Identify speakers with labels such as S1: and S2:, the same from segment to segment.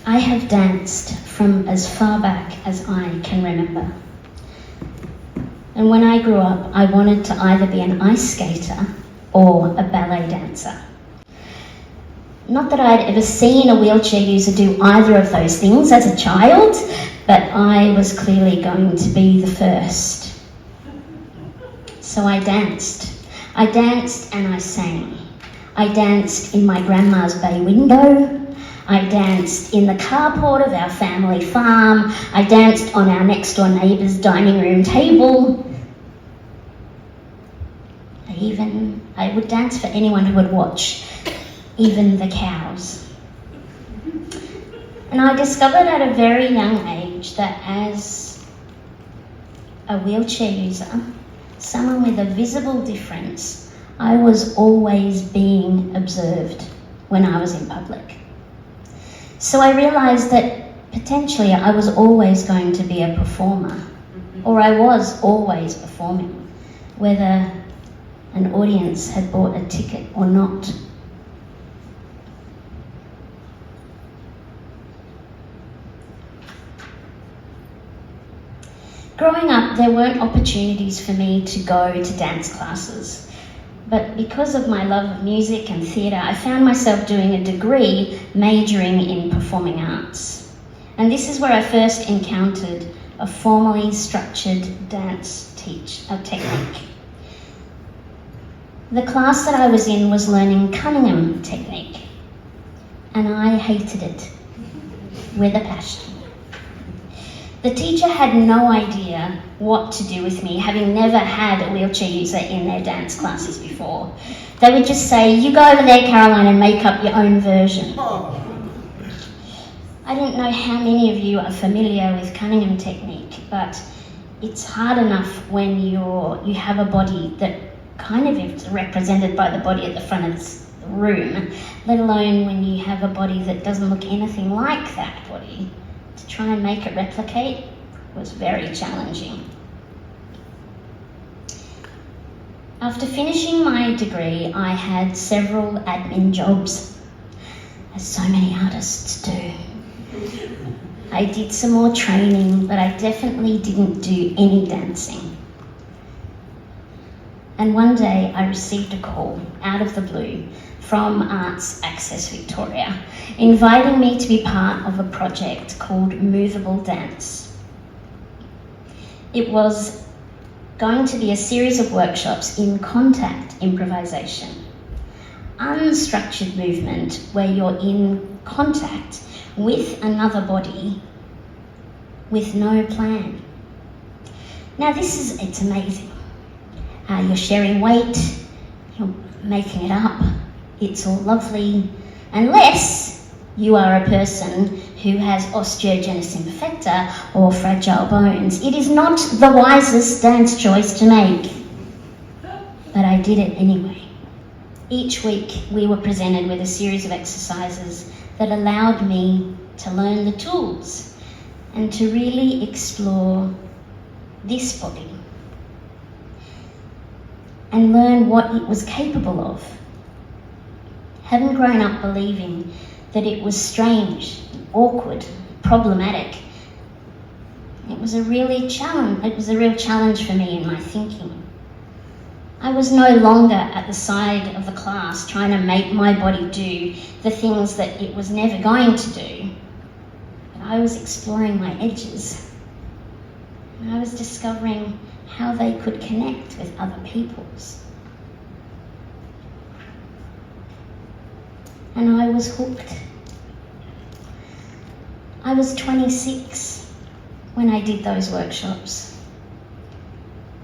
S1: I have danced from as far back as I can remember. And when I grew up, I wanted to either be an ice skater or a ballet dancer. Not that I'd ever seen a wheelchair user do either of those things as a child, but I was clearly going to be the first. So I danced. I danced and I sang. I danced in my grandma's bay window. I danced in the carport of our family farm. I danced on our next door neighbour's dining room table. I would dance for anyone who would watch, even the cows. And I discovered at a very young age that as a wheelchair user, someone with a visible difference, I was always being observed when I was in public. So I realised that potentially I was always going to be a performer, or I was always performing, whether an audience had bought a ticket or not. Growing up, there weren't opportunities for me to go to dance classes, but because of my love of music and theatre, I found myself doing a degree majoring in performing arts. And this is where I first encountered a formally structured dance technique. The class that I was in was learning Cunningham technique, and I hated it with a passion. The teacher had no idea what to do with me, having never had a wheelchair user in their dance classes before. They would just say, "You go over there, Caroline, and make up your own version." I don't know how many of you are familiar with Cunningham technique, but it's hard enough when you have a body that kind of is represented by the body at the front of the room, let alone when you have a body that doesn't look anything like that body. To try and make it replicate was very challenging. After finishing my degree, I had several admin jobs, as so many artists do. I did some more training, but I definitely didn't do any dancing. And one day I received a call out of the blue from Arts Access Victoria, inviting me to be part of a project called Movable Dance. It was going to be a series of workshops in contact improvisation, unstructured movement where you're in contact with another body with no plan. Now it's amazing. You're sharing weight, you're making it up, it's all lovely, unless you are a person who has osteogenesis imperfecta or fragile bones. It is not the wisest dance choice to make, but I did it anyway. Each week we were presented with a series of exercises that allowed me to learn the tools and to really explore this body and learn what it was capable of. Having grown up believing that it was strange, awkward, problematic, it was a real challenge for me in my thinking. I was no longer at the side of the class trying to make my body do the things that it was never going to do. But I was exploring my edges. And I was discovering how they could connect with other people's. And I was hooked. I was 26 when I did those workshops.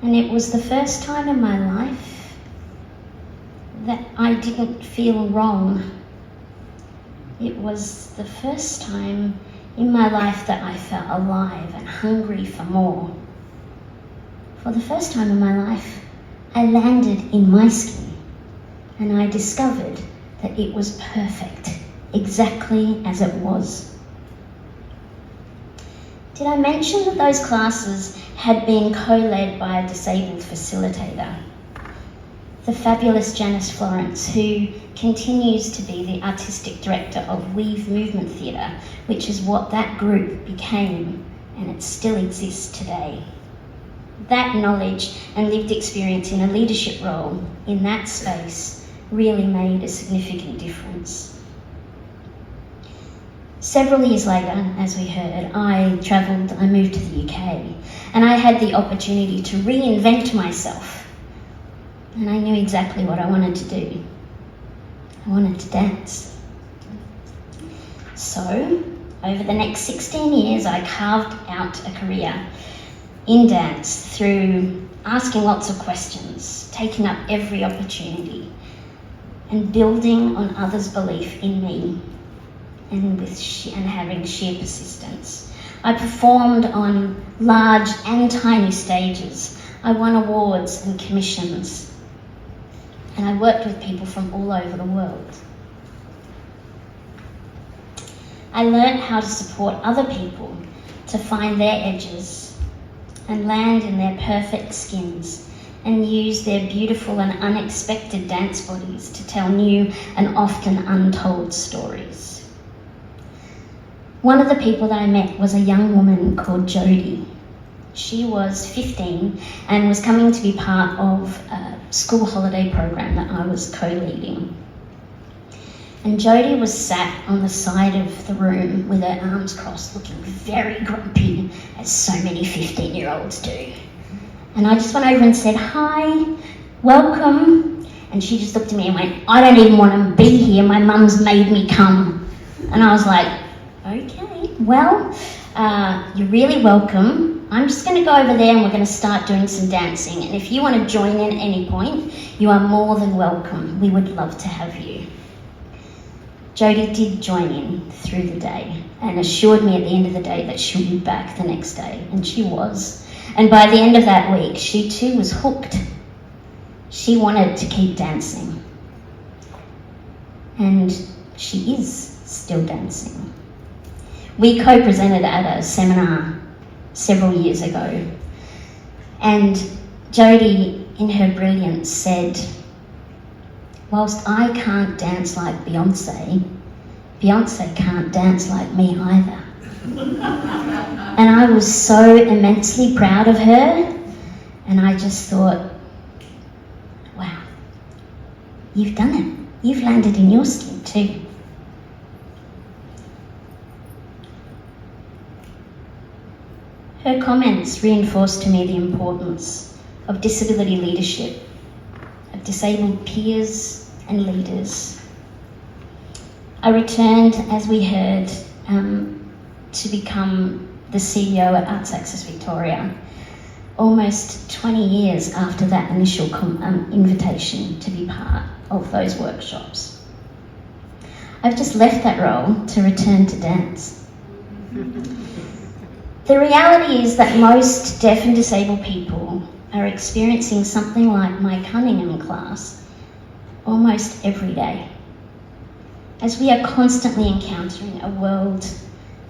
S1: And it was the first time in my life that I didn't feel wrong. It was the first time in my life that I felt alive and hungry for more. For the first time in my life, I landed in my skin and I discovered that it was perfect, exactly as it was. Did I mention that those classes had been co-led by a disabled facilitator? the fabulous Janice Florence, who continues to be the artistic director of Weave Movement Theatre, which is what that group became, and it still exists today. That knowledge and lived experience in a leadership role in that space really made a significant difference. Several years later, as we heard, I moved to the UK, and I had the opportunity to reinvent myself. And I knew exactly what I wanted to do. I wanted to dance. So, over the next 16 years, I carved out a career in dance through asking lots of questions, taking up every opportunity, and building on others' belief in me, and having sheer persistence. I performed on large and tiny stages. I won awards and commissions. And I worked with people from all over the world. I learned how to support other people to find their edges and land in their perfect skins and use their beautiful and unexpected dance bodies to tell new and often untold stories. One of the people that I met was a young woman called Jodie. She was 15 and was coming to be part of a school holiday program that I was co-leading. And Jodie was sat on the side of the room with her arms crossed, looking very grumpy, as so many 15-year-olds do. And I just went over and said, "Hi, welcome." And she just looked at me and went, "I don't even want to be here, my mum's made me come." And I was like, "Okay, well, you're really welcome. I'm just going to go over there and we're going to start doing some dancing. And if you want to join in at any point, you are more than welcome. We would love to have you." Jodie did join in through the day and assured me at the end of the day that she'll be back the next day, and she was. And by the end of that week, she too was hooked. She wanted to keep dancing. And she is still dancing. We co-presented at a seminar several years ago, and Jodie, in her brilliance, said, "Whilst I can't dance like Beyonce, Beyonce can't dance like me either." And I was so immensely proud of her, and I just thought, wow, you've done it. You've landed in your skin too. Her comments reinforced to me the importance of disability leadership, of disabled peers and leaders. I returned, as we heard, to become the CEO at Arts Access Victoria, almost 20 years after that initial invitation to be part of those workshops. I've just left that role to return to dance. The reality is that most deaf and disabled people are experiencing something like my Cunningham class almost every day, as we are constantly encountering a world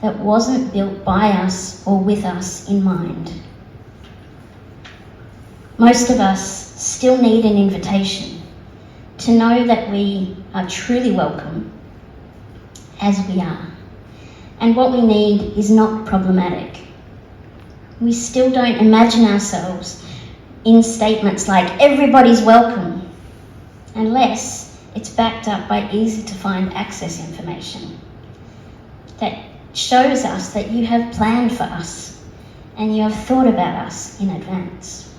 S1: that wasn't built by us or with us in mind. Most of us still need an invitation to know that we are truly welcome as we are, and what we need is not problematic. We still don't imagine ourselves in statements like "everybody's welcome," unless it's backed up by easy to find access information that shows us that you have planned for us and you have thought about us in advance.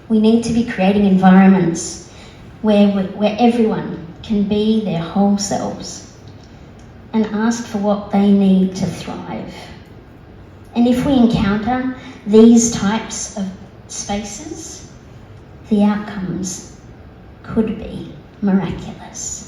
S1: We need to be creating environments where everyone can be their whole selves and ask for what they need to thrive. And if we encounter these types of spaces, the outcomes could be miraculous.